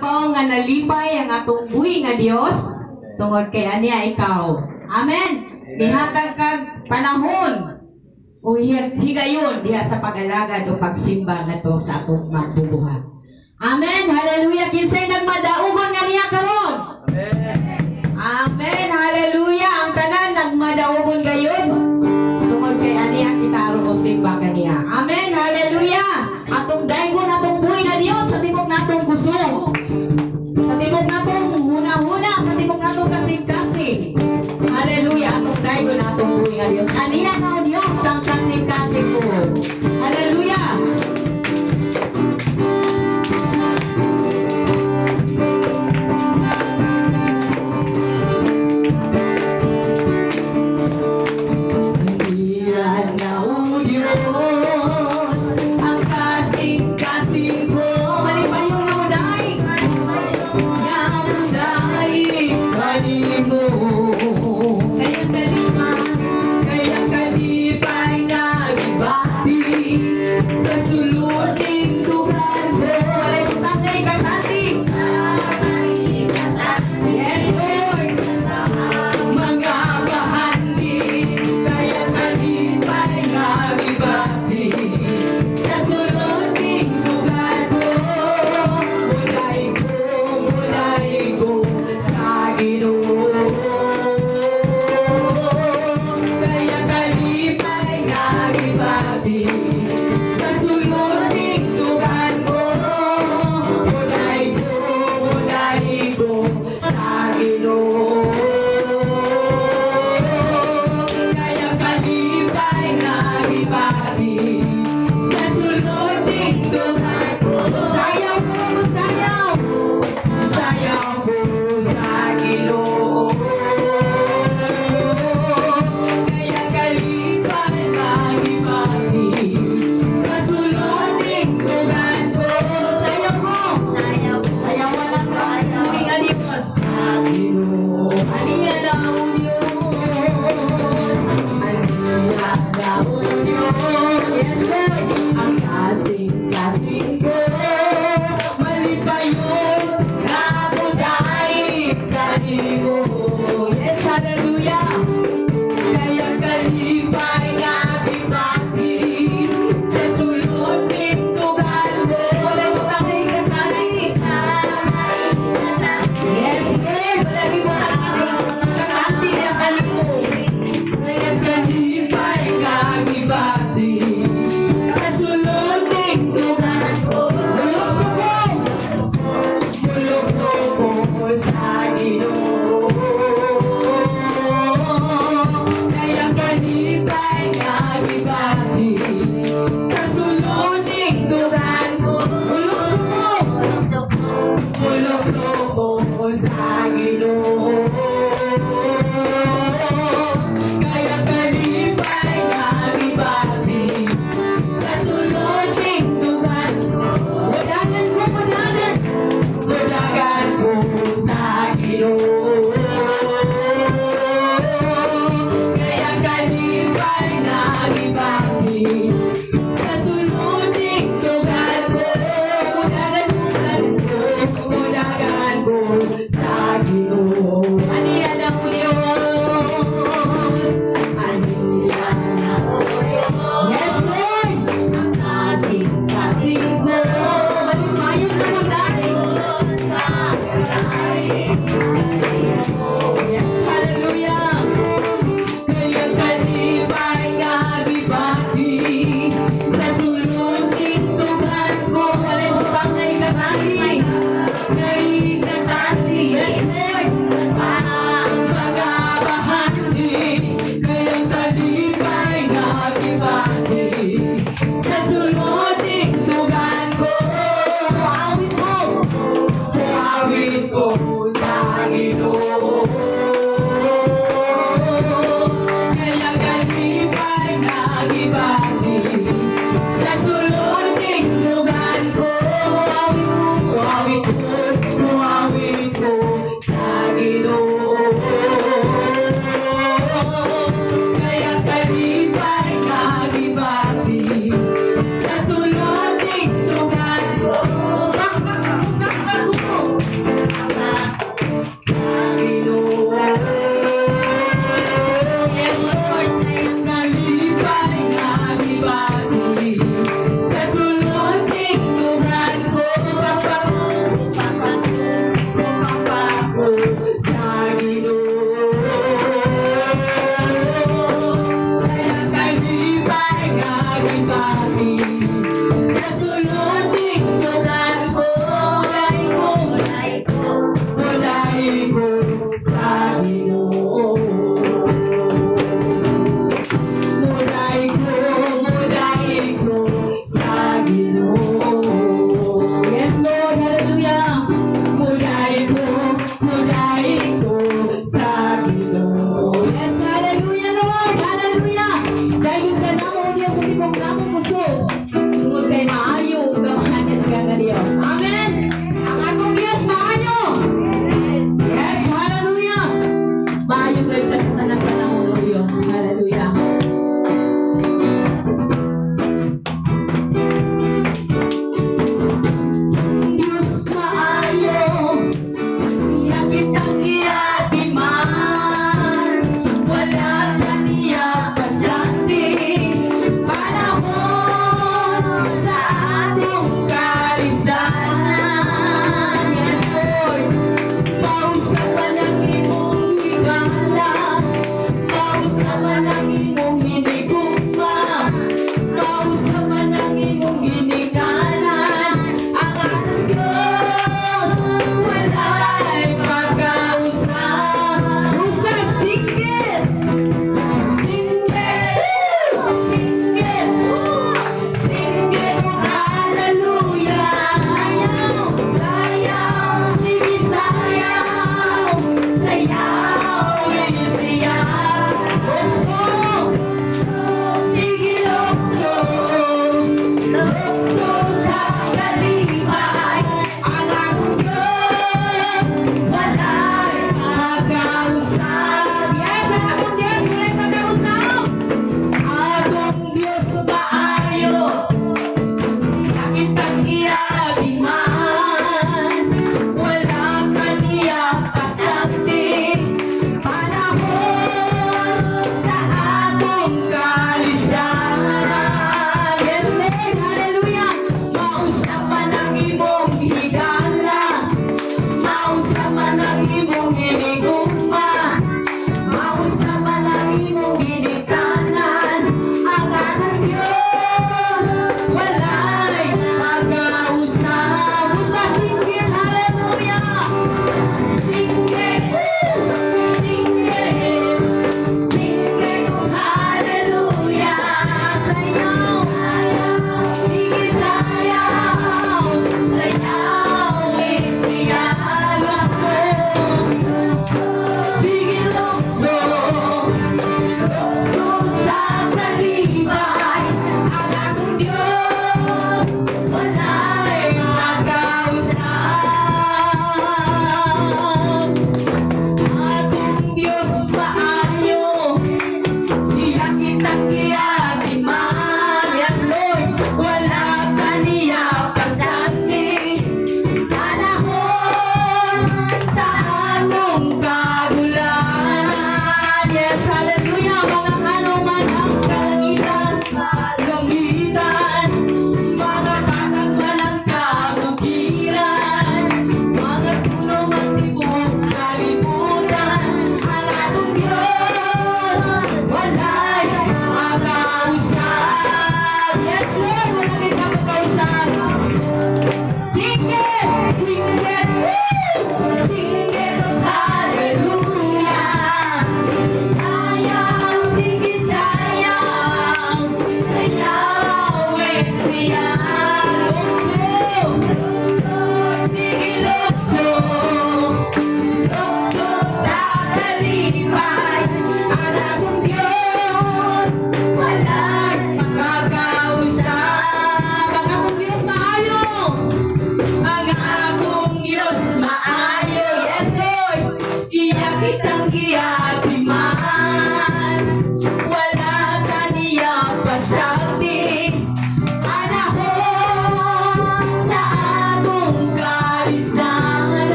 Pao nga nalipay ang atong buhi nga Dios tungod kay aniya ikaw. Amen. Nihatag kag panahon o higayon diha sa pag-alagad o pagsimba ngadto sa atong magbubuhat. Amen. Hallelujah. Kinsay nagmadaugon nga niya karon? Amen. Amen. Hallelujah. Ang tanan nagmadaugon gayon tungod kay aniya kita aron mo simba kaniya. Amen. Hallelujah. Atong daygon atong buhi nga Dios sa tibok natong kusog. Sa tibok natong huna-huna, sa tibok natong kasing-kasing. Hallelujah. Atong daygon atong buhi nga Dios. Aniya na Dios ang kasing-kasing ko. Hallelujah. Wow.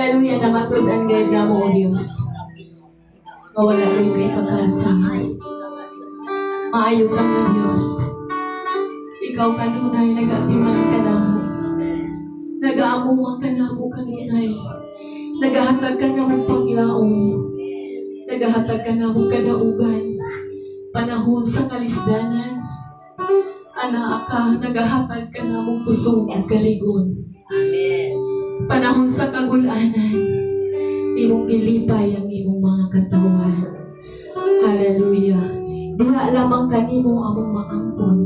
Hallelujah, na matudan gayud nga mo, O Dios. Mawala rin kay pag-asa. Maayo ka nga, Dios. Ikaw kanunay, nag-atiman ka na mo. Nag-aamuha ka na mo kanunay. Nagahatag ka na mo panglaon. Nagahatag ka na mo kadaugan. Panahon sa kalisdanan. Anak ka, nagahatag ka na mo kusog at kaligon. Panahon sa kagulanan. Imong gilipay ang imong mga katawan. Hallelujah. Diha lamang kanimo among maangkon.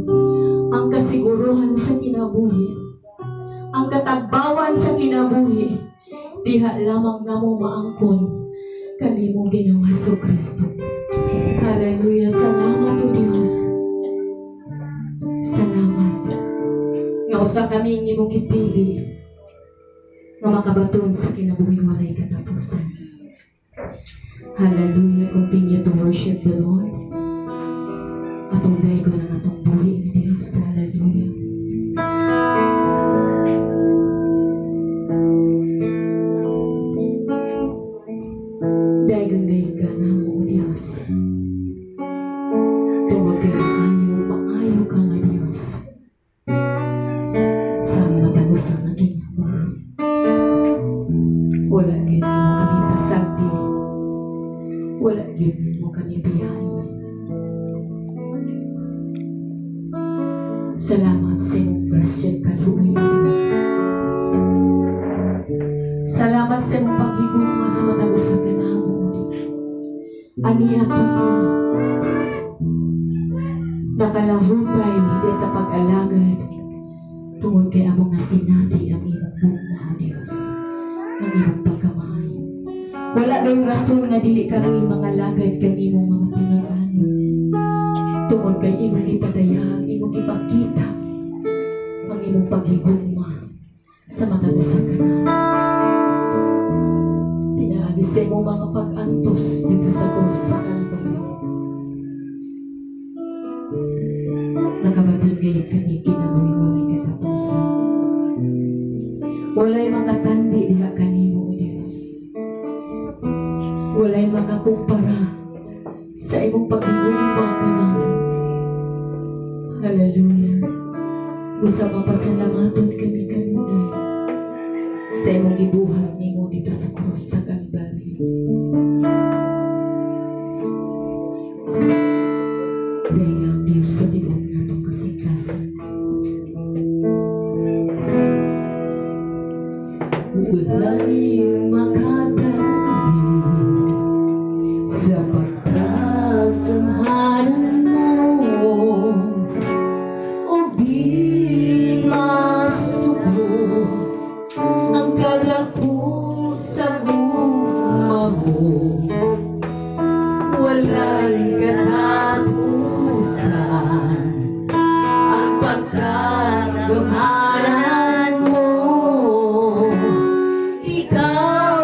Ang kasiguruhan sa kinabuhi. Ang katagbawan sa kinabuhi. Diha lamang namo maangkon kanimo Ginoong Jesucristo. Hallelujah. Salamat o Dios. Salamat. Nga usa kami imong gipili nga makabaton sa kinabuhi walay katapusan. Hallelujah. Continue to worship the Lord. Atong daygo na atong buhi ni Dios. Hallelujah. Daygon gayud ka na mo, Dios. Tungod kay maayo ka nga Dios. Sa matagos ang aking buhay. Wala gyud mo kami pasagdi. Wala gyud mo kami biyahe. Salamat sa imong grasyang kaluoy, Diyos. Salamat sa imong paghigugma sa matagos sa kanamo. Aniya kami nakalahutay hindi sa pag-alagad tungod kay among nasinati ang imong bugma, Diyos. Ang imong pagkamaayo. Wala ba yung rason nga dili kami mga lagad kanimong mga tinulaan. Tungod kay imong ipadayag, imong ipakita ang imong paghigugma sa matagos sa kanamo. Pinaagi sa imong mga pag-antos dito sa krus sa Calvary. Nakabatid gayud kami kinabuhi walay katapusan. Walay makatandi diha kanimo, O Dios. Walay makakumpara sa imong paghigugma kanamo. Hallelujah. Gusto mapasalamaton kami kanunay sa imong gibuhat nimo dito sa krus sa Calvary. Dahil ang Diyos sa tinuong natong kasingkasan. Walay makatandi sa pagkakamhanan mo. O di masubok ang kalako sa guma mo. Walay katapusan ang pagkakamhanan mo. Ikaw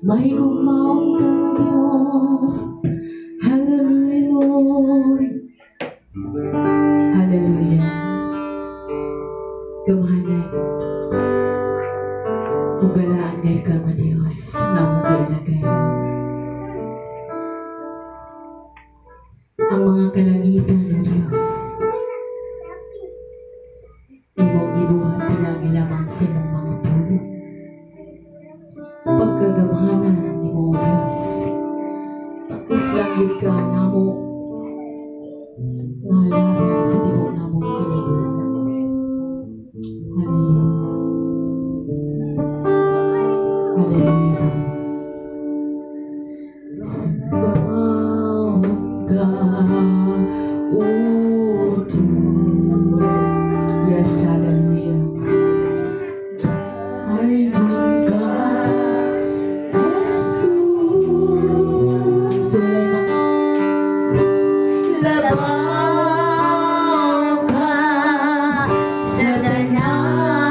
May gumaong kang Diyos. Hallelujah, Lord. Hallelujah. Gamahanan. Ugalaan kay ka nga Diyos. Namugilagay. Ang mga kalangitan ng Diyos. Imong gibuhat pinagi lamang sa imong mga pulo. Pagkagamahanan ni mo Diyos. Pag-islangit ka namo. Ngalaran sa tibok namong kinibulan. Hallelujah. Hallelujah. Sembahon ka, O Tuhan. Yes, hallelujah. Hallelujah. Labaw ka sa tanan.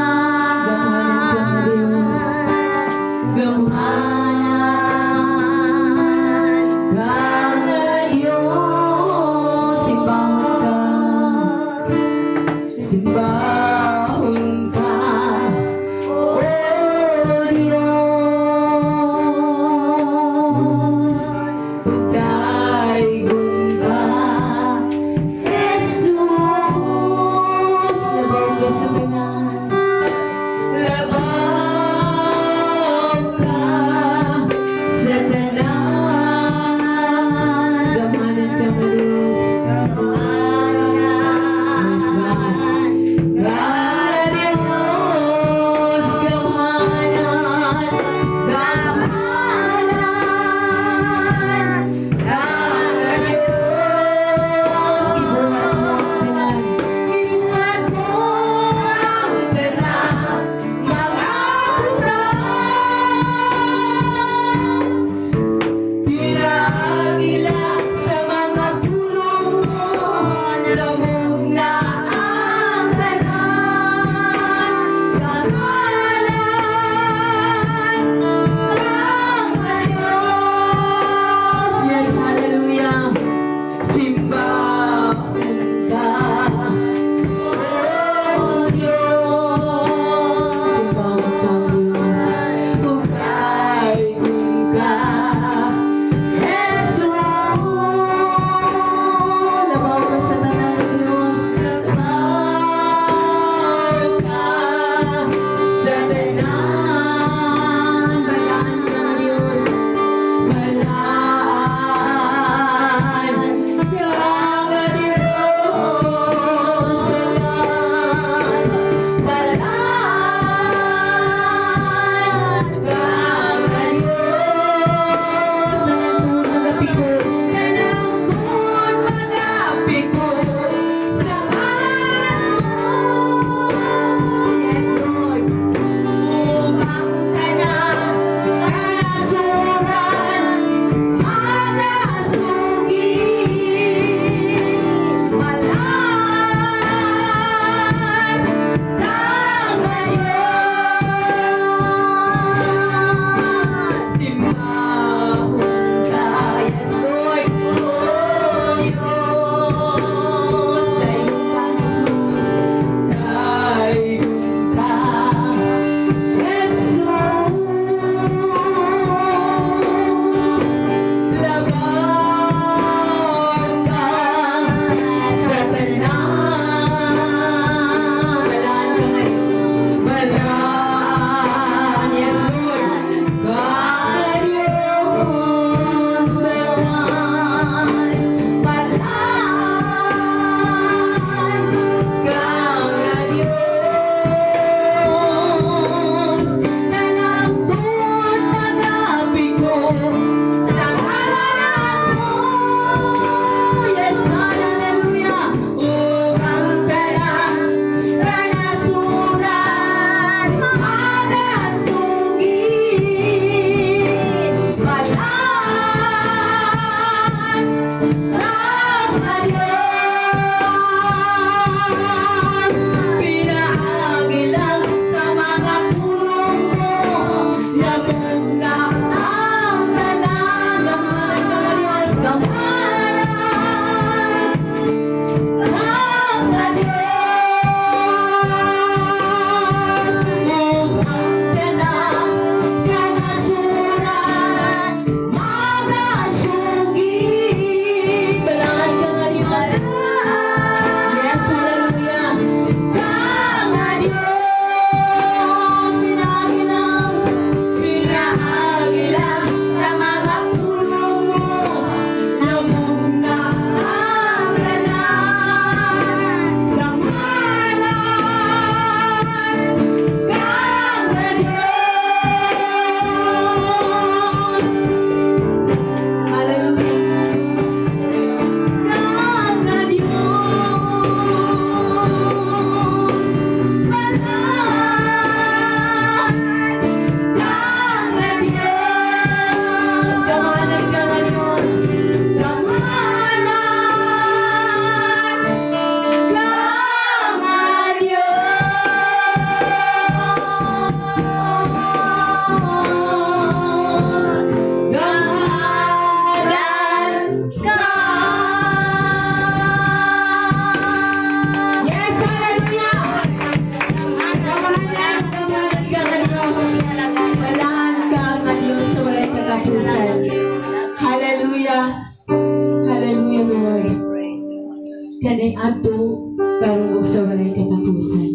Sanay ato karon og sa walay katapusan.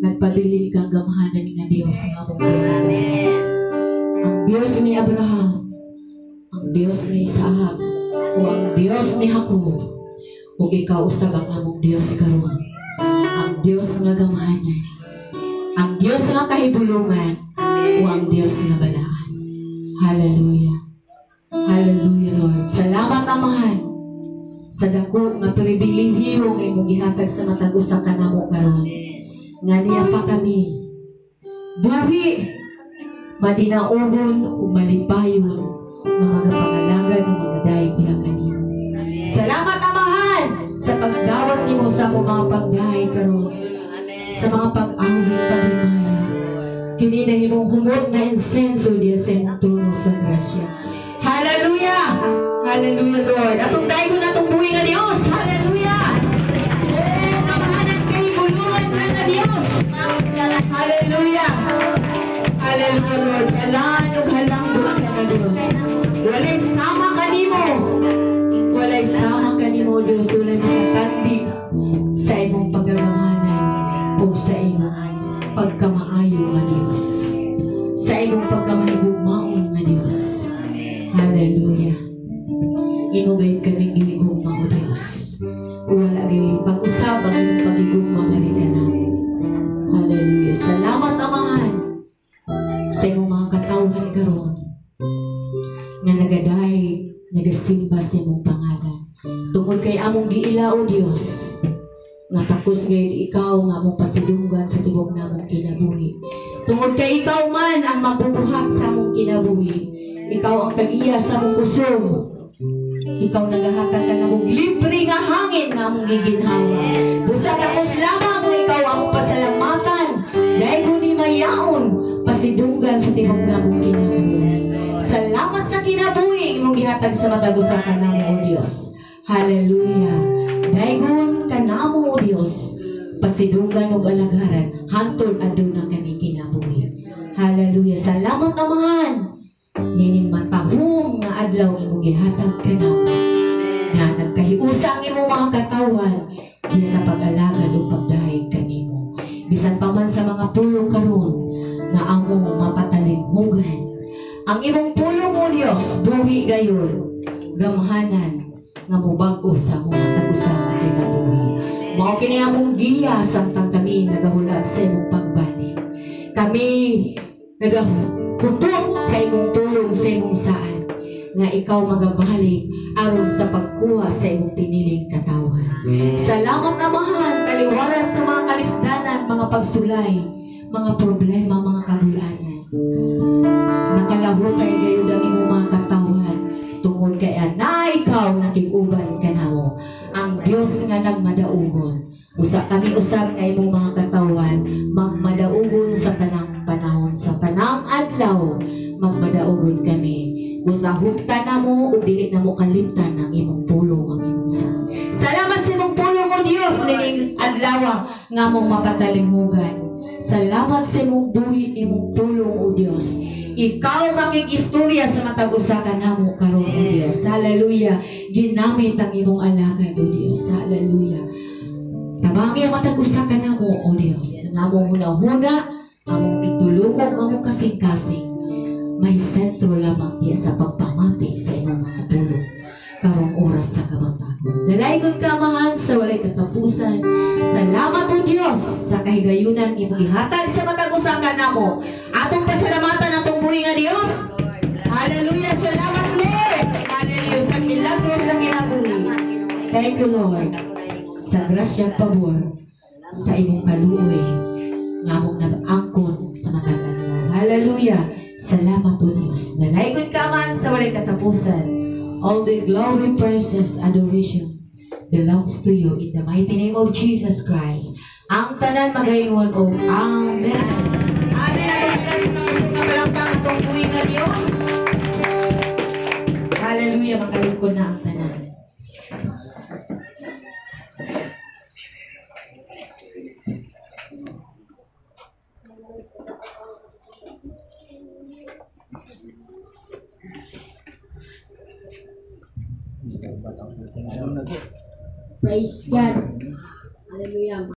Nagpabilin kang gamahanan nga Dios nga among Amen. Ang Dios ni Abraham, ang Dios ni Isaac, o ang Dios ni Jacob, o ikaw usab ang among Dios karon. Ang Dios nga gamahanan, ang Dios nga kahibulungan, o ang Dios nga balaan. Hallelujah. Hallelujah, Lord. Salamat, Amahan, sa dako nga pribilehiyo nga imong gihatag sa matag usa ka namo karon. Nga niya pa kami buhi, madinaugon ug malipayon nga magapangalangad ng magadaig biya kanimo. Salamat, Amahan, sa pagdawat nimo sa among mga pagdahay karon, sa mga pag-awit paglimaya. Kini na imong humot na insenso diya sa imong trono sa grasya. Hallelujah! Hallelujah, Lord. Atong daygon atong buhi nga Dios. Hallelujah! Namahanan kay bulungan na Dios. Hallelujah! Hallelujah, Lord. Kalaan ug halangdon ka na Dios. Walay sama kanimo. Walay sama kanimo, Dios. Walay makatandi sa imong pagagamanan o sa imong pagkamaayo nga Dios. Sa imong pagkamahigugmaon nga Dios. Hallelujah. Inugay kaming giligugma o Dios. Wala gayong pag-usab ang iyong pagigugma nga rin ka namin. Hallelujah. Salamat, Amahan, sa imong mga katawhan karon nga nagaday, nagasimba sa imong pangalan. Tungod kay among giila o Dios, nga takos gayud ikaw nga among pasidunggan sa tibok namong kinabuhi. Tungod kay ikaw man ang magbubuhat sa among kinabuhi. Ikaw ang tag-iya sa among kusog. Ikaw nagahatag ka namong libre nga hangin nga among giginhawa. Busa tapos lamang nga ikaw ang pasalamatan. Dahil kuni mayaon, pasidunggan sa tibok namong kinabuhi. Salamat sa kinabuhi imong gihatag sa matag usa ka namo o Dios. Hallelujah. Daygon ka namo o Dios, pasidunggan ug alagaran hantod aduna kami kinabuhi. Hallelujah. Salamat, Amahan. Nining matahong nga adlaw imong gihatag kanamo. Nga nagkahiusang imong mga katawan diya sa pag-alagad ug pagdahig kanimo. Bisan pa man sa mga pulong karon nga among mapataligmugan. Ang imong pulong o Dios, buhi gayon, gamahanan nga mubag-o sa mga tag-usa nga kinabuhi. Mao kini among giya samtang kami nagahulat sa imong pagbalik. Kami nagahutot sa imong tulong sa imong saan nga ikaw magabalik aron sa pagkuha sa imong piniling katawan. Salamat, Amahan, kaliwaran sa mga kalisdanan, mga pagsulay, mga problema, mga kagulanan. Nakalahutay gayon ang imong mga katawan tungod kay ana ikaw nakig-uban kanamo. Ang Dios nga nagmadaugon. Usa kami usab nga imong mga katawan magmadaugon sa tanang panahon, sa tanang adlaw magmadaugon kami. Usa huptan namo ug dili namo kalimtan ang imong pulong, ang imong sang. Salamat sa imong pulong o Dios nining adlaw nga among mapatalingugan. Salamat sa imong buhi, imong pulong o Dios. Ikaw maging istorya sa matag usa ka namo karon o Dios. Hallelujah. Ginamit ang imong alagad o Dios. Hallelujah. Tabangi ang matag usa ka namo o Dios. Nga among hunahuna, among itulungog, among kasing-kasing. May sentro lamang diya sa pagpamati sa imong mga pulong karong oras sa kabatagon. Dalaygon ka, Amahan, sa walay katapusan. Salamat o Dios sa kahigayunan imong gihatag sa matag usa ka namo. Atong pasalamatan atong buhi nga Dios. Hallelujah. Salamat, Lord. Hallelujah sa milagro sa kinabuhi. Thank you, Lord, sa grasya pabor sa imong kaluoy nga among nag-angkon sa matag adlaw. Hallelujah. Salamat o Dios. Dalaygon ka man sa walay katapusan. All the glory, praises, adoration belongs to you in the mighty name of Jesus Christ. Ang tanan magaingon o Amen. Amen. Atong buhi nga Dios. Hallelujah. Makalingkod na ang tanan. Praise God.